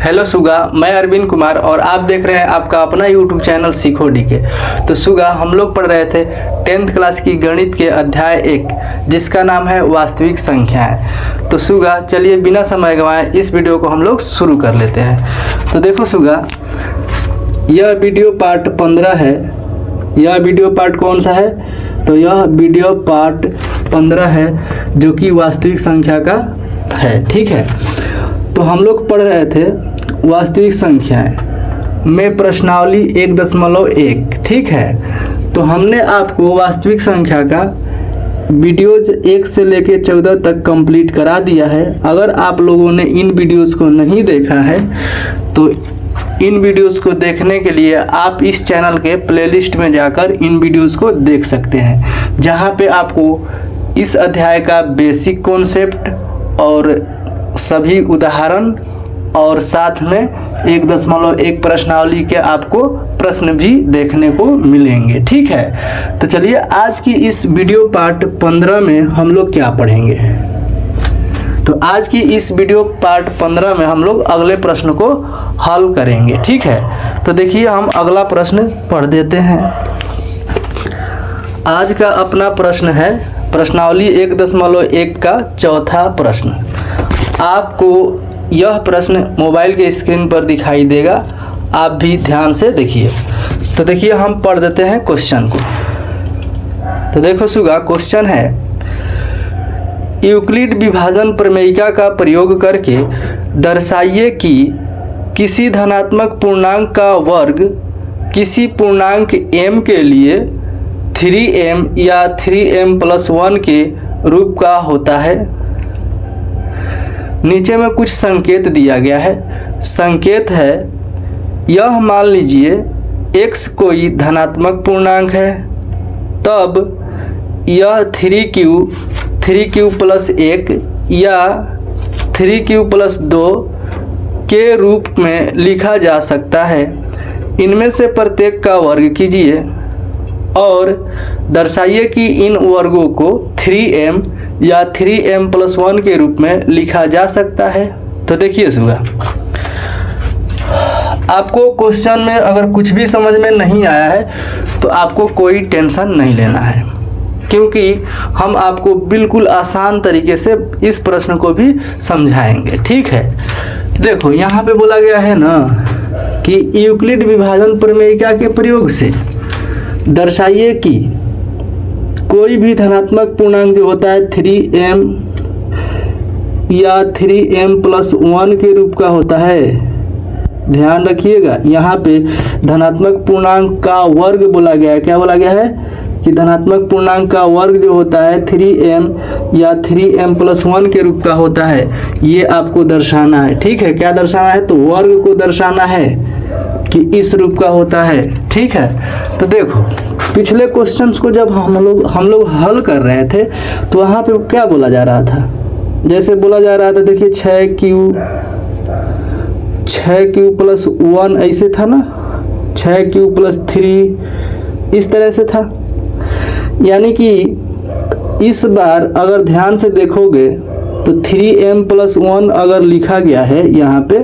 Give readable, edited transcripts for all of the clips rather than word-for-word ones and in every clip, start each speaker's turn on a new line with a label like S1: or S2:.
S1: Hello सुगा, मैं अरविंद कुमार और आप देख रहे हैं आपका अपना यूट्यूब चैनल सीखो डीके। तो सुगा, हम लोग पढ़ रहे थे 10th क्लास की गणित के अध्याय 1 जिसका नाम है वास्तविक संख्याएं। तो सुगा, चलिए बिना समय गंवाए इस वीडियो को हम लोग शुरू कर लेते हैं। तो देखो सुगा, यह वीडियो पार्ट 15 है। यह वीडियो पार्ट कौन सा है? तो यह वीडियो पार्ट 15 है जो कि वास्तविक संख्या का है। ठीक है, तो हम लोग पढ़ रहे थे वास्तविक संख्याएं में प्रश्नावली 1.1। ठीक है, तो हमने आपको वास्तविक संख्या का वीडियोज 1 से लेके 14 तक कंप्लीट करा दिया है। अगर आप लोगों ने इन वीडियोस को नहीं देखा है तो इन वीडियोस को देखने के लिए आप इस चैनल के प्लेलिस्ट में जाकर इन वीडियोस को देख सकते हैं, जहां पे आपको इस अध्याय का बेसिक कॉन्सेप्ट और सभी उदाहरण और साथ में 1.1 प्रश्नावली के आपको प्रश्न भी देखने को मिलेंगे। ठीक है, तो चलिए आज की इस वीडियो पार्ट 15 में हम लोग क्या पढ़ेंगे। तो आज की इस वीडियो पार्ट 15 में हम लोग अगले प्रश्न को हल करेंगे। ठीक है, तो देखिए हम अगला प्रश्न पढ़ देते हैं। आज का अपना प्रश्न है प्रश्नावली 1.1 का चौथा प्रश्न। आपको यह प्रश्न मोबाइल के स्क्रीन पर दिखाई देगा, आप भी ध्यान से देखिए। तो देखिए हम पढ़ देते हैं क्वेश्चन को। तो देखो सुगा, क्वेश्चन है यूक्लिड विभाजन प्रमेयिका का प्रयोग करके दर्शाइए कि किसी धनात्मक पूर्णांक का वर्ग किसी पूर्णांक m के लिए 3m या 3m+1 के रूप का होता है। नीचे में कुछ संकेत दिया गया है। संकेत है, यह मान लीजिए x कोई धनात्मक पूर्णांक है, तब यह 3q+1 या 3q+2 के रूप में लिखा जा सकता है। इनमें से प्रत्येक का वर्ग कीजिए और दर्शाइए कि इन वर्गों को 3m या 3m+1 के रूप में लिखा जा सकता है। तो देखिए सुगा, आपको क्वेश्चन में अगर कुछ भी समझ में नहीं आया है तो आपको कोई टेंशन नहीं लेना है, क्योंकि हम आपको बिल्कुल आसान तरीके से इस प्रश्न को भी समझाएंगे। ठीक है, देखो यहाँ पे बोला गया है ना कि यूक्लिड विभाजन प्रमेयिका के प्रयोग से दर्शाइए कि कोई भी धनात्मक पूर्णांक जो होता है 3m या 3m+1 के रूप का होता है। ध्यान रखिएगा, यहाँ पे धनात्मक पूर्णांक का वर्ग बोला गया है। क्या बोला गया है कि धनात्मक पूर्णांक का वर्ग जो होता है 3m या 3m+1 के रूप का होता है। ये आपको दर्शाना है। ठीक है, क्या दर्शाना है? तो वर्ग को दर्शाना है कि इस रूप का होता है। ठीक है, तो देखो पिछले क्वेश्चंस को जब हम लोग हल कर रहे थे तो वहाँ पे क्या बोला जा रहा था? जैसे बोला जा रहा था, देखिए 6q+1 ऐसे था ना, 6q+3 इस तरह से था। यानी कि इस बार अगर ध्यान से देखोगे तो 3m+1 अगर लिखा गया है यहाँ पे,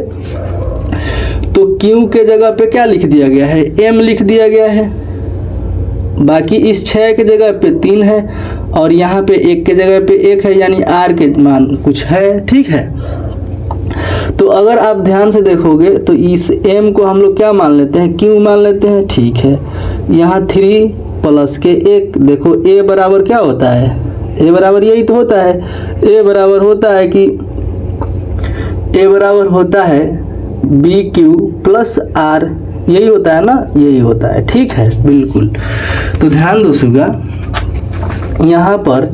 S1: तो q के जगह पे क्या लिख दिया गया है? m लिख दिया गया है। बाकी इस 6 के जगह पे 3 है और यहाँ पे 1 के जगह पे 1 है, यानी r के मान कुछ है। ठीक है, तो अगर आप ध्यान से देखोगे तो इस m को हम लोग क्या मान लेते हैं? q मान लेते हैं। ठीक है, यहाँ 3 + 1, देखो a बराबर क्या होता है? a बराबर यही तो होता है। a बराबर होता है कि a बराबर होता है bq+r, यही होता है ना, यही होता है। ठीक है, बिल्कुल। तो ध्यान दो सुगा, यहाँ पर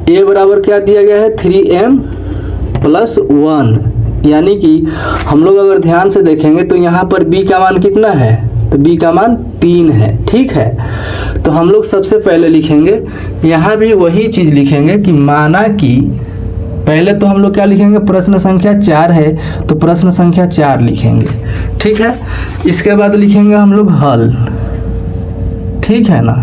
S1: a बराबर क्या दिया गया है? 3m+1, यानी कि हम लोग अगर ध्यान से देखेंगे तो यहाँ पर b का मान कितना है? तो b का मान 3 है। ठीक है, तो हम लोग सबसे पहले लिखेंगे, यहाँ भी वही चीज़ लिखेंगे कि माना कि पहले तो हम लोग क्या लिखेंगे? प्रश्न संख्या 4 है तो प्रश्न संख्या 4 लिखेंगे। ठीक है, इसके बाद लिखेंगे हम लोग हल। ठीक है ना,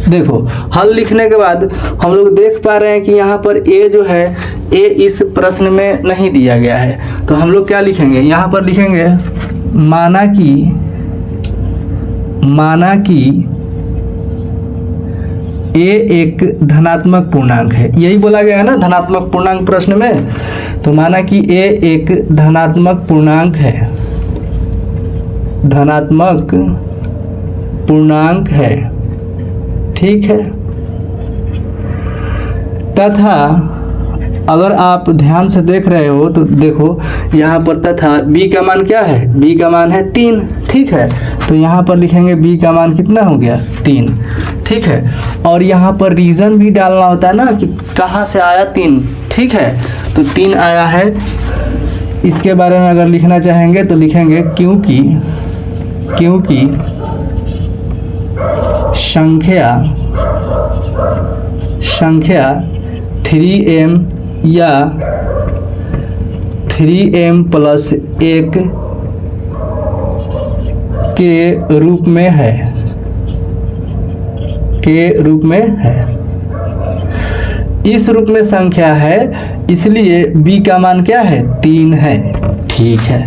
S1: देखो हल लिखने के बाद हम लोग देख पा रहे हैं कि यहाँ पर a जो है, a इस प्रश्न में नहीं दिया गया है। तो हम लोग क्या लिखेंगे, यहाँ पर लिखेंगे माना कि ए एक धनात्मक पूर्णांक है। यही बोला गया है ना धनात्मक पूर्णांक प्रश्न में। तो माना कि ए एक धनात्मक पूर्णांक है, धनात्मक पूर्णांक है, ठीक है। तथा अगर आप ध्यान से देख रहे हो तो देखो यहाँ पर तथा b का मान क्या है, b का मान है 3, ठीक है। तो यहाँ पर लिखेंगे b का मान कितना हो गया 3, ठीक है। और यहाँ पर रीज़न भी डालना होता है ना कि कहाँ से आया 3, ठीक है। तो 3 आया है, इसके बारे में अगर लिखना चाहेंगे तो लिखेंगे क्योंकि संख्या 3m या 3m + 1 के रूप में है, इस रूप में संख्या है, इसलिए b का मान क्या है 3 है, ठीक है।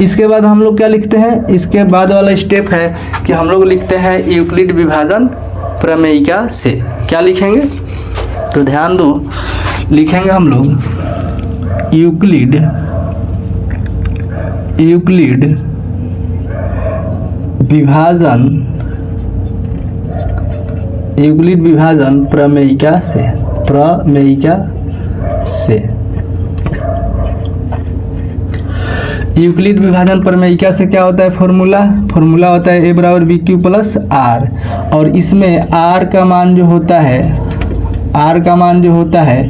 S1: इसके बाद हम लोग क्या लिखते हैं, इसके बाद वाला स्टेप है कि हम लोग लिखते हैं यूक्लिड विभाजन प्रमेयिका से। क्या लिखेंगे तो ध्यान दो, लिखेंगे हम लोग यूक्लिड विभाजन प्रमेयिका से। यूक्लिड विभाजन प्रमेयिका से क्या होता है, फॉर्मूला होता है a बराबर BQ + R। और इसमें R का मान जो होता है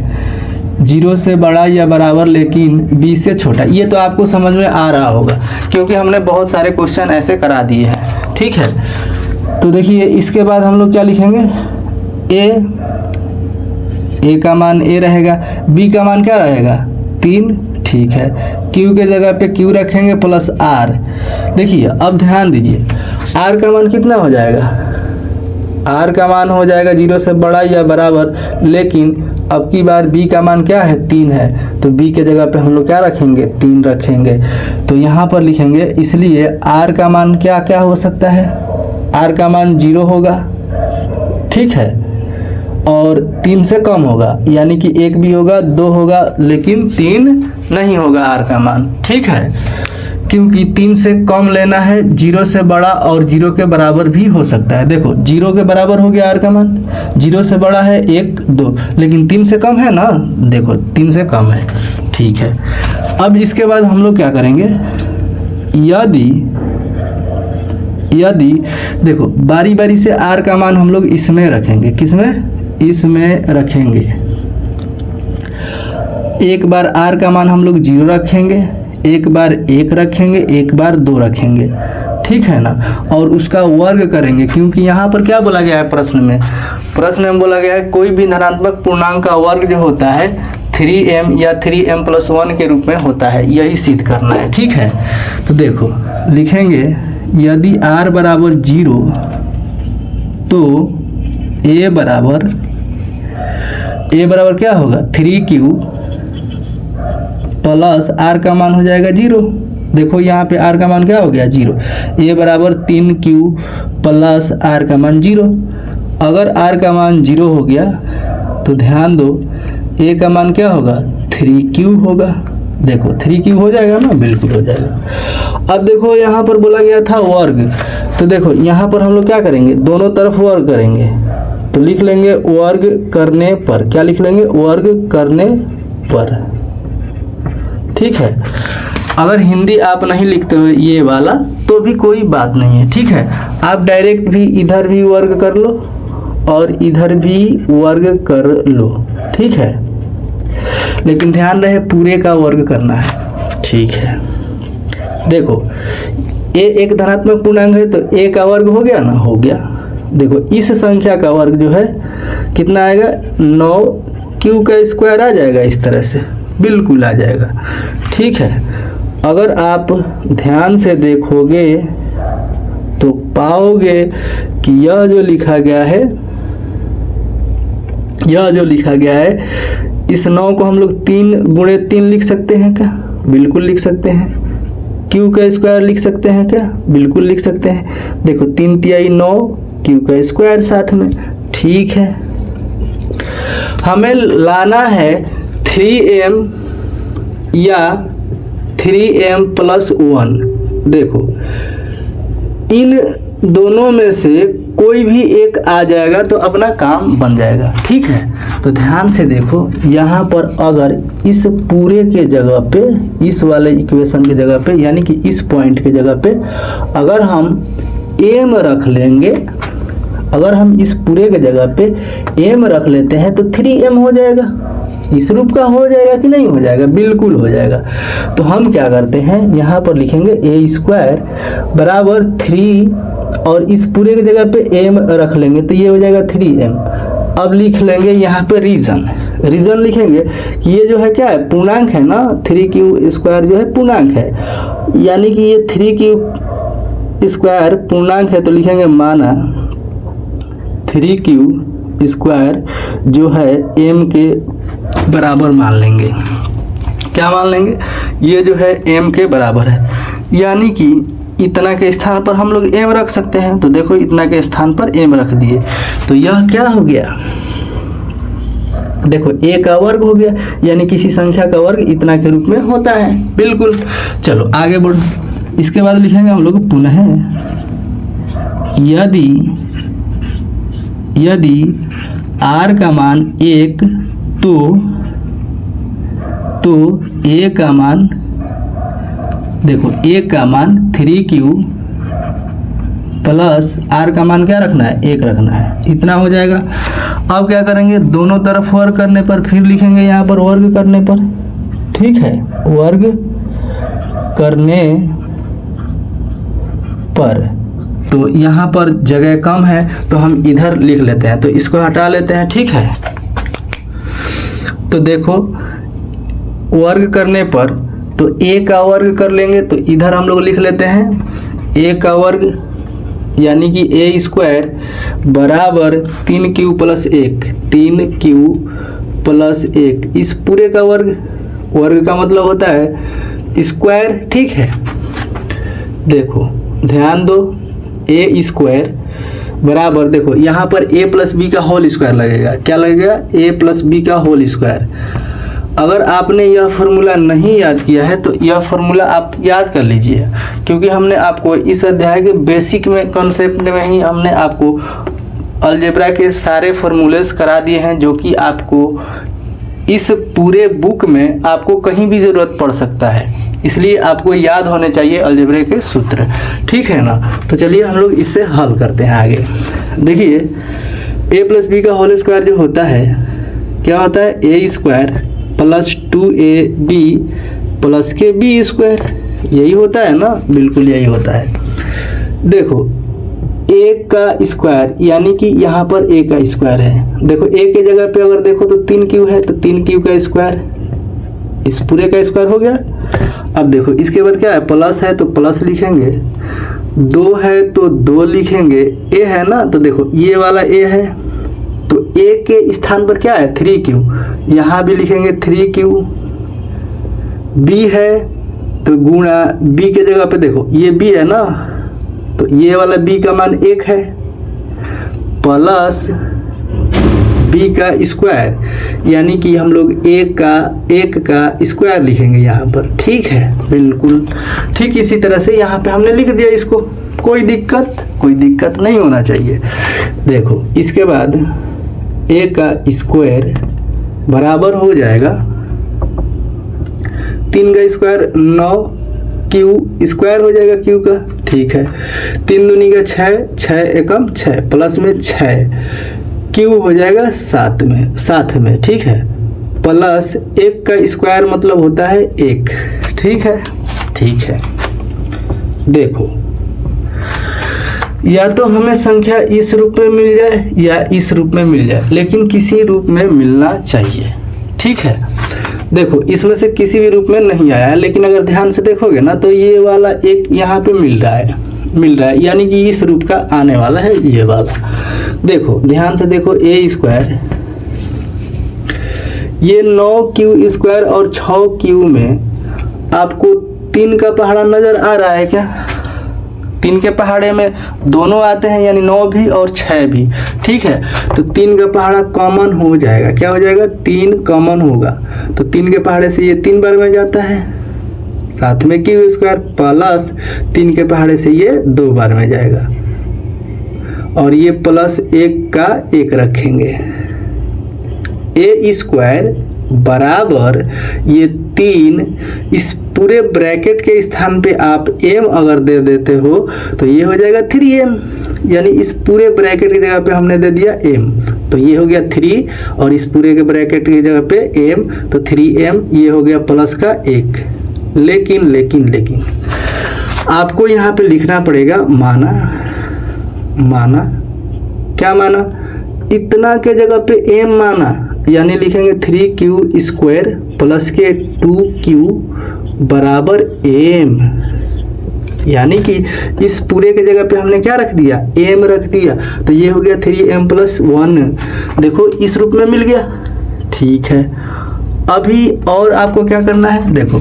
S1: 0 से बड़ा या बराबर लेकिन b से छोटा। ये तो आपको समझ में आ रहा होगा क्योंकि हमने बहुत सारे क्वेश्चन ऐसे करा दिए हैं, ठीक है। तो देखिए इसके बाद हम लोग क्या लिखेंगे, a का मान a रहेगा, b का मान क्या रहेगा 3, ठीक है। q के जगह पे q रखेंगे + r। देखिए अब ध्यान दीजिए, r का मान कितना हो जाएगा, r का मान हो जाएगा 0 से बड़ा या बराबर, लेकिन अब की बार b का मान क्या है 3 है, तो b के जगह पे हम लोग क्या रखेंगे 3 रखेंगे। तो यहाँ पर लिखेंगे, इसलिए r का मान क्या क्या हो सकता है, r का मान 0 होगा, ठीक है, और 3 से कम होगा, यानी कि 1 भी होगा, 2 होगा, लेकिन 3 नहीं होगा r का मान, ठीक है। क्योंकि 3 से कम लेना है, 0 से बड़ा और 0 के बराबर भी हो सकता है। देखो 0 के बराबर हो गया r का मान, 0 से बड़ा है 1, 2, लेकिन 3 से कम है ना, देखो 3 से कम है, ठीक है। अब इसके बाद हम लोग क्या करेंगे, यदि देखो बारी बारी से r का मान हम लोग इसमें रखेंगे, किसमें, इसमें रखेंगे। एक बार r का मान हम लोग 0 रखेंगे, एक बार 1 रखेंगे, एक बार 2 रखेंगे, ठीक है ना। और उसका वर्ग करेंगे, क्योंकि यहाँ पर क्या बोला गया है प्रश्न में बोला गया है कोई भी धनात्मक पूर्णांक का वर्ग जो होता है 3m या 3m + 1 के रूप में होता है, यही सिद्ध करना है, ठीक है। तो देखो लिखेंगे, यदि r बराबर 0 तो a बराबर क्या होगा 3q + r का मान हो जाएगा 0। देखो यहाँ पे r का मान क्या हो गया 0, a बराबर 3q + r का मान 0। अगर r का मान 0 हो गया तो ध्यान दो a का मान क्या होगा 3q होगा। देखो 3q हो जाएगा ना, बिल्कुल हो जाएगा। अब देखो यहाँ पर बोला गया था वर्ग, तो देखो यहाँ पर हम लोग क्या करेंगे, दोनों तरफ वर्ग करेंगे। तो लिख लेंगे वर्ग करने पर, क्या लिख लेंगे, वर्ग करने पर, ठीक है। अगर हिंदी आप नहीं लिखते हो ये वाला तो भी कोई बात नहीं है, ठीक है। आप डायरेक्ट भी इधर भी वर्ग कर लो और इधर भी वर्ग कर लो, ठीक है, लेकिन ध्यान रहे पूरे का वर्ग करना है, ठीक है। देखो a एक धनात्मक पूर्णांक है तो a का वर्ग हो गया ना, हो गया। देखो इस संख्या का वर्ग जो है कितना आएगा 9q का स्क्वायर आ जाएगा, इस तरह से बिल्कुल आ जाएगा, ठीक है। अगर आप ध्यान से देखोगे तो पाओगे कि यह जो लिखा गया है, इस 9 को हम लोग 3 × 3 लिख सकते हैं क्या, बिल्कुल लिख सकते हैं। क्यू का स्क्वायर लिख सकते हैं क्या? बिल्कुल लिख सकते हैं। देखो 3 तिहाई 9, क्यू का स्क्वायर साथ में, ठीक है। हमें लाना है 3m या 3m + 1। देखो इन दोनों में से कोई भी एक आ जाएगा तो अपना काम बन जाएगा, ठीक है। तो ध्यान से देखो, यहाँ पर अगर इस पूरे के जगह पे, इस वाले इक्वेशन के जगह पे, यानी कि इस पॉइंट के जगह पे अगर हम m रख लेंगे, अगर हम इस पूरे के जगह पे m रख लेते हैं तो 3m हो जाएगा। इस रूप का हो जाएगा कि नहीं हो जाएगा? बिल्कुल हो जाएगा। तो हम क्या करते हैं, यहाँ पर लिखेंगे a² बराबर 3 और इस पूरे की जगह पे m रख लेंगे तो ये हो जाएगा 3m। अब लिख लेंगे यहाँ पे रीजन लिखेंगे कि ये जो है क्या है, पूर्णांक है ना, 3q² जो है पूर्णांक है, यानी कि ये 3q² पूर्णांक है। तो लिखेंगे माना 3q² जो है m के बराबर मान लेंगे। क्या मान लेंगे? ये जो है m के बराबर है, यानी कि इतना के स्थान पर हम लोग m रख सकते हैं। तो देखो इतना के स्थान पर m रख दिए तो यह क्या हो गया, देखो a का वर्ग हो गया, यानी किसी संख्या का वर्ग इतना के रूप में होता है। बिल्कुल। चलो आगे बढ़ो। इसके बाद लिखेंगे हम लोग पुनः यदि r का मान 1 तो a का मान, देखो a का मान 3q प्लस r का मान क्या रखना है, 1 रखना है, इतना हो जाएगा। अब क्या करेंगे, दोनों तरफ वर्ग करने पर फिर लिखेंगे यहाँ पर वर्ग करने पर, ठीक है। वर्ग करने पर तो यहाँ पर जगह कम है तो हम इधर लिख लेते हैं, तो इसको हटा लेते हैं, ठीक है। तो देखो वर्ग करने पर तो a का वर्ग कर लेंगे तो इधर हम लोग लिख लेते हैं a का वर्ग, यानी कि a² बराबर 3q + 1, 3q + 1, इस पूरे का वर्ग का मतलब होता है स्क्वायर, ठीक है। देखो ध्यान दो, a² बराबर, देखो यहाँ पर a + b का होल स्क्वायर लगेगा। क्या लगेगा? a + b का होल स्क्वायर। अगर आपने यह फार्मूला नहीं याद किया है तो यह फार्मूला आप याद कर लीजिए, क्योंकि हमने आपको इस अध्याय के बेसिक में कॉन्सेप्ट में ही हमने आपको अलजेब्रा के सारे फार्मूलेस करा दिए हैं, जो कि आपको इस पूरे बुक में आपको कहीं भी ज़रूरत पड़ सकता है, इसलिए आपको याद होने चाहिए अलजेब्रा के सूत्र, ठीक है ना। तो चलिए हम लोग इससे हल करते हैं आगे। देखिए a + b का होल स्क्वायर जो होता है, क्या होता है, a² + 2ab + के b², यही होता है ना, बिल्कुल यही होता है। देखो a का स्क्वायर, यानी कि यहाँ पर a का स्क्वायर है। देखो a के जगह पे अगर देखो तो 3q है, तो 3q का स्क्वायर, इस पूरे का स्क्वायर हो गया। अब देखो इसके बाद क्या है, प्लस है तो प्लस लिखेंगे, 2 है तो 2 लिखेंगे, a है ना, तो देखो ये वाला a है तो a के स्थान पर क्या है, 3q, यहाँ भी लिखेंगे 3q। b है तो गुणा b के जगह पे देखो ये b है ना, तो ये वाला b का मान 1 है, प्लस b का स्क्वायर, यानी कि हम लोग 1 का स्क्वायर लिखेंगे यहाँ पर, ठीक है। बिल्कुल ठीक इसी तरह से यहाँ पे हमने लिख दिया इसको, कोई दिक्कत नहीं होना चाहिए। देखो इसके बाद a का स्क्वायर बराबर हो जाएगा 3 का स्क्वायर 9, q स्क्वायर हो जाएगा q का, ठीक है। 3 दूनी का 6, 6 एकम 6, प्लस में 6, q हो जाएगा 7 में, ठीक है। प्लस 1 का स्क्वायर मतलब होता है 1, ठीक है। देखो या तो हमें संख्या इस रूप में मिल जाए या इस रूप में मिल जाए, लेकिन किसी रूप में मिलना चाहिए, ठीक है। देखो इसमें से किसी भी रूप में नहीं आया है, लेकिन अगर ध्यान से देखोगे ना तो ये वाला एक यहाँ पे मिल रहा है, यानी कि इस रूप का आने वाला है ये वाला। देखो ध्यान से देखो, a², ये 9q² और 6q में आपको 3 का पहाड़ा नज़र आ रहा है क्या? 3 के पहाड़े में दोनों आते हैं, यानी 9 भी और 6 भी। ठीक है, तो 3 का पहाड़ा कॉमन हो जाएगा। क्या हो जाएगा? 3 कॉमन होगा। तो 3 के पहाड़े से ये 3 बार में जाता है, साथ में क्यू स्क्वायर प्लस 3 के पहाड़े से ये 2 बार में जाएगा, और ये प्लस 1 का 1 रखेंगे। ए स्क्वायर बराबर ये 3, इस पूरे ब्रैकेट के स्थान पे आप m अगर दे देते हो तो ये हो जाएगा 3m, यानी इस पूरे ब्रैकेट की जगह पे हमने दे दिया m, तो ये हो गया 3, और इस पूरे के ब्रैकेट की जगह पे m, तो 3m ये हो गया प्लस का 1। लेकिन आपको यहाँ पे लिखना पड़ेगा माना क्या माना? इतना के जगह पे m माना, यानी लिखेंगे 3q स्क्वायर प्लस के 2q बराबर m, यानी कि इस पूरे के जगह पे हमने क्या रख दिया? m रख दिया, तो ये हो गया 3m प्लस 1। देखो इस रूप में मिल गया। ठीक है, अभी और आपको क्या करना है? देखो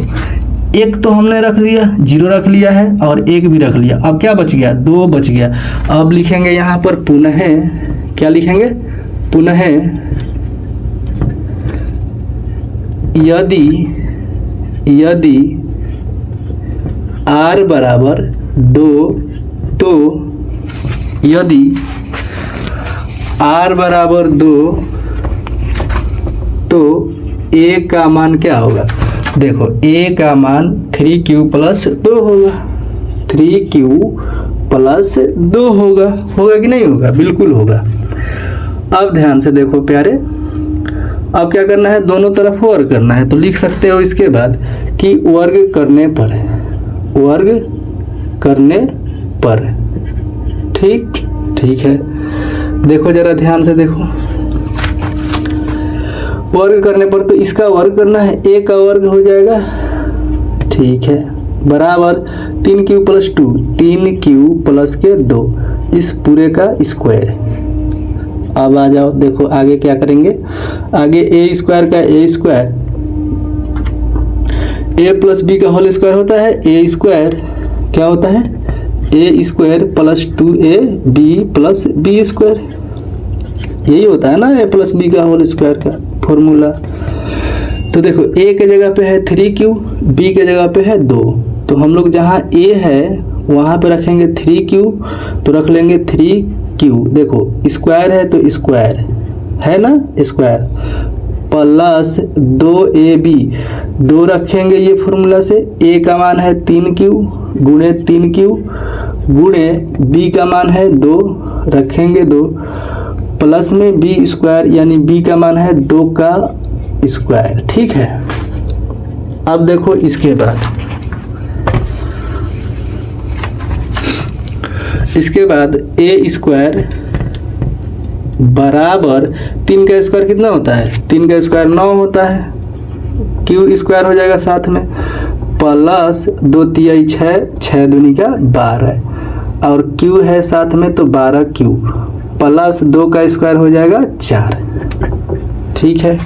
S1: 1 तो हमने रख दिया, 0 रख लिया है, और 1 भी रख लिया। अब क्या बच गया? 2 बच गया। अब लिखेंगे यहाँ पर पुनः, क्या लिखेंगे? पुनः यदि r बराबर 2, तो यदि r बराबर 2 तो a का मान क्या होगा? देखो a का मान 3q प्लस 2 होगा, 3q प्लस 2 होगा कि नहीं होगा? बिल्कुल होगा। अब ध्यान से देखो प्यारे, अब क्या करना है? दोनों तरफ वर्ग करना है, तो लिख सकते हो इसके बाद कि वर्ग करने पर। ठीक है, देखो जरा ध्यान से देखो, वर्ग करने पर तो इसका वर्ग करना है, a का वर्ग हो जाएगा। ठीक है, बराबर 3q प्लस 2, 3q प्लस के 2, इस पूरे का स्क्वायर। अब आ जाओ, देखो आगे क्या करेंगे? आगे a स्क्वायर का a square, a plus b का होल स्क्वायर होता है। a स्क्वायर क्या होता है? a square plus 2ab plus b square, यही होता है ना a प्लस b का होल स्क्वायर का फॉर्मूला। तो देखो a के जगह पे है 3q, b के जगह पे है 2, तो हम लोग जहाँ a है वहाँ पे रखेंगे 3q, तो रख लेंगे 3q। देखो स्क्वायर है तो स्क्वायर है ना, स्क्वायर प्लस 2ab, 2 रखेंगे ये फॉर्मूला से। a का मान है 3q गुणे 3q गुणे b का मान है 2, रखेंगे 2, प्लस में b स्क्वायर, यानी b का मान है 2 का स्क्वायर। ठीक है, अब देखो इसके बाद a स्क्वायर बराबर 3 का स्क्वायर कितना होता है? 3 का स्क्वायर 9 होता है, q स्क्वायर हो जाएगा साथ में, प्लस 2 तिहाई 6, 6 दूनी का 12, और q है साथ में तो 12q प्लस 2 का स्क्वायर हो जाएगा 4। ठीक है,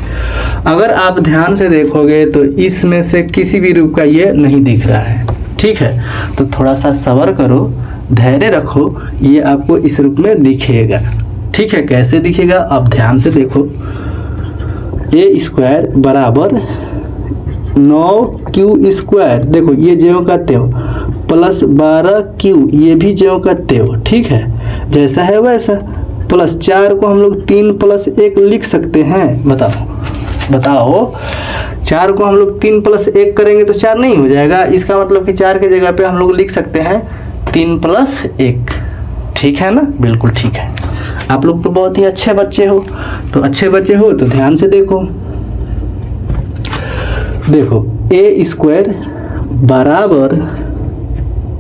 S1: अगर आप ध्यान से देखोगे तो इसमें से किसी भी रूप का ये नहीं दिख रहा है। ठीक है, तो थोड़ा सा सब्र करो, धैर्य रखो, ये आपको इस रूप में दिखेगा। ठीक है, कैसे दिखेगा? अब ध्यान से देखो, a स्क्वायर बराबर 9q स्क्वायर, देखो ये ज्यों का त्यों, प्लस 12q, ये भी ज्यों का त्यों। ठीक है, जैसा है वैसा, प्लस 4 को हम लोग 3 प्लस 1 लिख सकते हैं। बताओ 4 को हम लोग 3 प्लस 1 करेंगे तो 4 नहीं हो जाएगा? इसका मतलब कि 4 के जगह पे हम लोग लिख सकते हैं 3 प्लस 1। ठीक है ना? बिल्कुल ठीक है। आप लोग तो बहुत ही अच्छे बच्चे हो, तो ध्यान से देखो a स्क्वायर बराबर,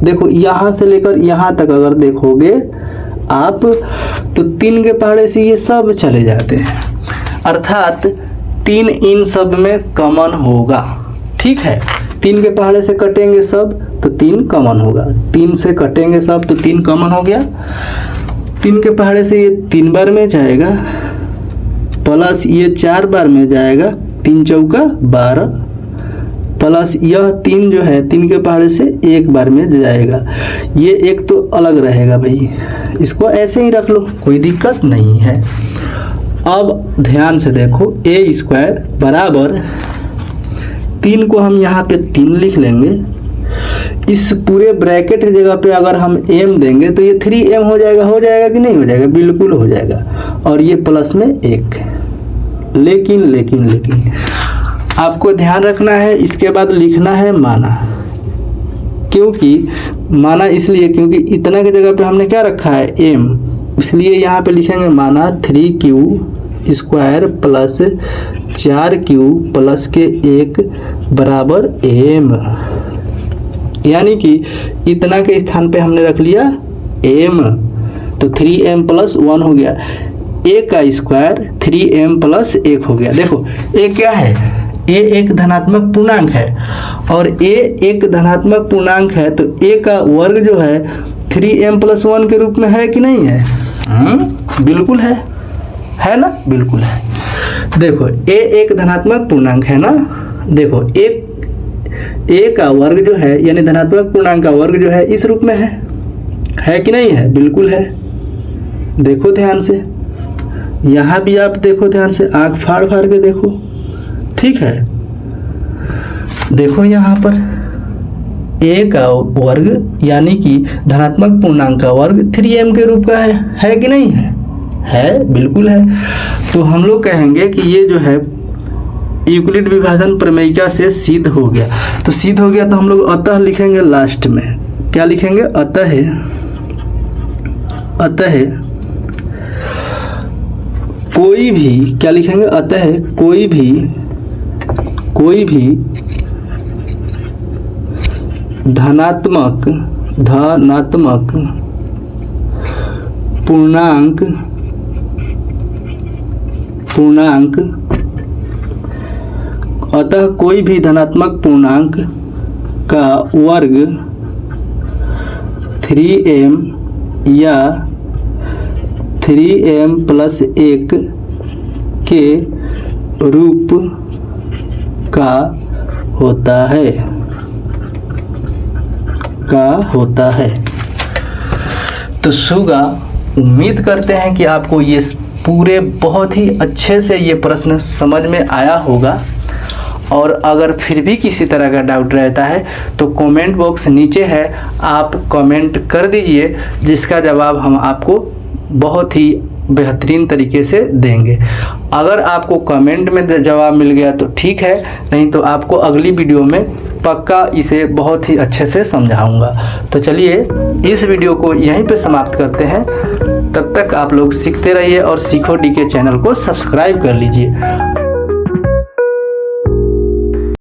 S1: देखो यहाँ से लेकर यहाँ तक अगर देखोगे आप तो 3 के पहाड़े से ये सब चले जाते हैं, अर्थात 3 इन सब में कॉमन होगा। ठीक है, 3 के पहाड़े से कटेंगे सब तो 3 कॉमन होगा, 3 से कटेंगे सब तो 3 कॉमन हो गया। 3 के पहाड़े से ये 3 बार में जाएगा, प्लस ये 4 बार में जाएगा, 3 चौका 12, प्लस यह 3 जो है 3 के पहाड़े से एक बार में जाएगा। ये एक तो अलग रहेगा भाई, इसको ऐसे ही रख लो, कोई दिक्कत नहीं है। अब ध्यान से देखो, ए स्क्वायर बराबर 3 को हम यहाँ पे 3 लिख लेंगे। इस पूरे ब्रैकेट की जगह पे अगर हम m देंगे तो ये 3m हो जाएगा कि नहीं हो जाएगा? बिल्कुल हो जाएगा। और ये प्लस में 1। लेकिन आपको ध्यान रखना है, इसके बाद लिखना है माना। क्योंकि माना इसलिए क्योंकि इतना की जगह पे हमने क्या रखा है? m, इसलिए यहाँ पे लिखेंगे माना 3q square plus 4q plus के 1 बराबर m। यानी कि इतना के स्थान पे हमने रख लिया m, तो 3m प्लस 1 हो गया। a का स्क्वायर 3m प्लस 1 हो गया। देखो a क्या है? a एक धनात्मक पूर्णांक है, और a एक धनात्मक पूर्णांक है तो a का वर्ग जो है 3m प्लस 1 के रूप में है कि नहीं है? बिल्कुल है ना? बिल्कुल है। देखो a एक धनात्मक पूर्णांक है ना। देखो a का वर्ग जो है यानी धनात्मक पूर्णांक का वर्ग जो है इस रूप में है कि नहीं है? बिल्कुल है। देखो ध्यान से, यहाँ भी आप देखो ध्यान से, आंख फाड़ के देखो, ठीक है। देखो यहाँ पर a का वर्ग यानी कि धनात्मक पूर्णांक का वर्ग 3m के रूप का है कि नहीं है? बिल्कुल है। तो हम लोग कहेंगे कि ये जो है यूक्लिड विभाजन प्रमेयिका से सिद्ध हो गया। तो सिद्ध हो गया तो हम लोग अतः लिखेंगे लास्ट में। क्या लिखेंगे? अतः कोई भी, क्या लिखेंगे? अतः कोई भी धनात्मक पूर्णांक अतः कोई भी धनात्मक पूर्णांक का वर्ग 3m या 3m प्लस 1 के रूप का होता है। तो सुगा, उम्मीद करते हैं कि आपको ये पूरे बहुत ही अच्छे से ये प्रश्न समझ में आया होगा। और अगर फिर भी किसी तरह का डाउट रहता है तो कमेंट बॉक्स नीचे है, आप कमेंट कर दीजिए, जिसका जवाब हम आपको बहुत ही बेहतरीन तरीके से देंगे। अगर आपको कमेंट में जवाब मिल गया तो ठीक है, नहीं तो आपको अगली वीडियो में पक्का इसे बहुत ही अच्छे से समझाऊंगा। तो चलिए इस वीडियो को यहीं पे समाप्त करते हैं। तब तक आप लोग सीखते रहिए और सीखो डीके चैनल को सब्सक्राइब कर लीजिए।